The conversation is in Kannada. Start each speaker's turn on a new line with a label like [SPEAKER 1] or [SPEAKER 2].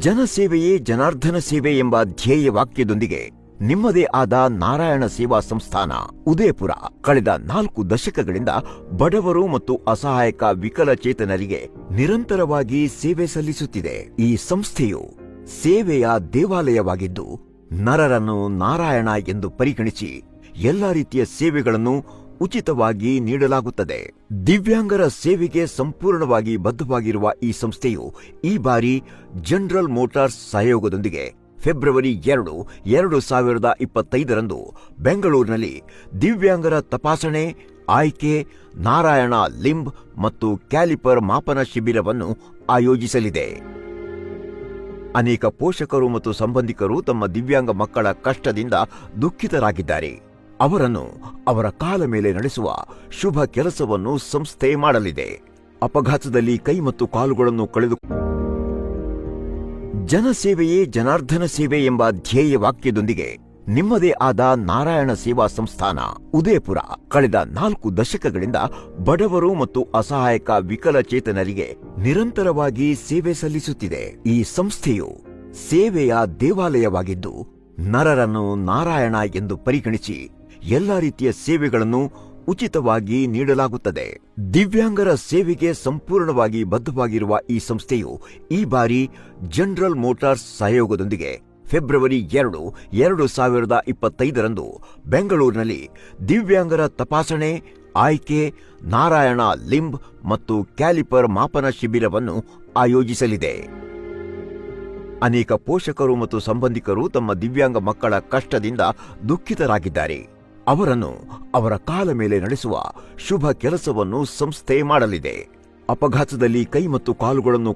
[SPEAKER 1] ಜನಸೇವೆಯೇ ಜನಾರ್ದನ ಸೇವೆ ಎಂಬ ಧ್ಯೇಯ ವಾಕ್ಯದೊಂದಿಗೆ ನಿಮ್ಮದೇ ಆದ ನಾರಾಯಣ ಸೇವಾ ಸಂಸ್ಥಾನ ಉದಯಪುರ ಕಳೆದ 4 ದಶಕಗಳಿಂದ ಬಡವರು ಮತ್ತು ಅಸಹಾಯಕ ವಿಕಲಚೇತನರಿಗೆ ನಿರಂತರವಾಗಿ ಸೇವೆ ಸಲ್ಲಿಸುತ್ತಿದೆ. ಈ ಸಂಸ್ಥೆಯು ಸೇವೆಯ ದೇವಾಲಯವಾಗಿದ್ದು ನರರನ್ನು ನಾರಾಯಣ ಎಂದು ಪರಿಗಣಿಸಿ ಎಲ್ಲಾ ರೀತಿಯ ಸೇವೆಗಳನ್ನು ಉಚಿತವಾಗಿ ನೀಡಲಾಗುತ್ತದೆ. ದಿವ್ಯಾಂಗರ ಸೇವೆಗೆ ಸಂಪೂರ್ಣವಾಗಿ ಬದ್ಧವಾಗಿರುವ ಈ ಸಂಸ್ಥೆಯು ಈ ಬಾರಿ ಜನರಲ್ ಮೋಟಾರ್ಸ್ ಸಹಯೋಗದೊಂದಿಗೆ ಫೆಬ್ರವರಿ 2, 2025ರಂದು ಬೆಂಗಳೂರಿನಲ್ಲಿ ದಿವ್ಯಾಂಗರ ತಪಾಸಣೆ, ಆಯ್ಕೆ, ನಾರಾಯಣ ಲಿಂಬ್ ಮತ್ತು ಕ್ಯಾಲಿಪರ್ ಮಾಪನ ಶಿಬಿರವನ್ನು ಆಯೋಜಿಸಲಿದೆ. ಅನೇಕ ಪೋಷಕರು ಮತ್ತು ಸಂಬಂಧಿಕರು ತಮ್ಮ ದಿವ್ಯಾಂಗ ಮಕ್ಕಳ ಕಷ್ಟದಿಂದ ದುಃಖಿತರಾಗಿದ್ದಾರೆ. ಅವರನ್ನು ಅವರ ಕಾಲ ಮೇಲೆ ನಡೆಸುವ ಶುಭ ಕೆಲಸವನ್ನು ಸಂಸ್ಥೆ ಮಾಡಲಿದೆ. ಅಪಘಾತದಲ್ಲಿ ಕೈ ಮತ್ತು ಕಾಲುಗಳನ್ನು ಕಳೆದು ಜನಸೇವೆಯೇ ಜನಾರ್ದನ ಸೇವೆ ಎಂಬ ಧ್ಯೇಯ ವಾಕ್ಯದೊಂದಿಗೆ ನಿಮ್ಮದೇ ಆದ ನಾರಾಯಣ ಸೇವಾ ಸಂಸ್ಥಾನ ಉದಯಪುರ ಕಳೆದ 4 ದಶಕಗಳಿಂದ ಬಡವರು ಮತ್ತು ಅಸಹಾಯಕ ವಿಕಲಚೇತನರಿಗೆ ನಿರಂತರವಾಗಿ ಸೇವೆ ಸಲ್ಲಿಸುತ್ತಿದೆ. ಈ ಸಂಸ್ಥೆಯು ಸೇವೆಯ ದೇವಾಲಯವಾಗಿದ್ದು ನರರನ್ನು ನಾರಾಯಣ ಎಂದು ಪರಿಗಣಿಸಿ ಎಲ್ಲಾ ರೀತಿಯ ಸೇವೆಗಳನ್ನು ಉಚಿತವಾಗಿ ನೀಡಲಾಗುತ್ತದೆ. ದಿವ್ಯಾಂಗರ ಸೇವೆಗೆ ಸಂಪೂರ್ಣವಾಗಿ ಬದ್ಧವಾಗಿರುವ ಈ ಸಂಸ್ಥೆಯು ಈ ಬಾರಿ ಜನರಲ್ ಮೋಟಾರ್ಸ್ ಸಹಯೋಗದೊಂದಿಗೆ ಫೆಬ್ರವರಿ 2, 2025ರಂದು ಬೆಂಗಳೂರಿನಲ್ಲಿ ದಿವ್ಯಾಂಗರ ತಪಾಸಣೆ, ಆಯ್ಕೆ, ನಾರಾಯಣ ಲಿಂಬ್ ಮತ್ತು ಕ್ಯಾಲಿಪರ್ ಮಾಪನ ಶಿಬಿರವನ್ನು ಆಯೋಜಿಸಲಿದೆ. ಅನೇಕ ಪೋಷಕರು ಮತ್ತು ಸಂಬಂಧಿಕರು ತಮ್ಮ ದಿವ್ಯಾಂಗ ಮಕ್ಕಳ ಕಷ್ಟದಿಂದ ದುಃಖಿತರಾಗಿದ್ದಾರೆ. ಅವರನ್ನು ಅವರ ಕಾಲ ಮೇಲೆ ನಡೆಸುವ ಶುಭ ಕೆಲಸವನ್ನು ಸಂಸ್ಥೆ ಮಾಡಲಿದೆ. ಅಪಘಾತದಲ್ಲಿ ಕೈ ಮತ್ತು ಕಾಲುಗಳನ್ನು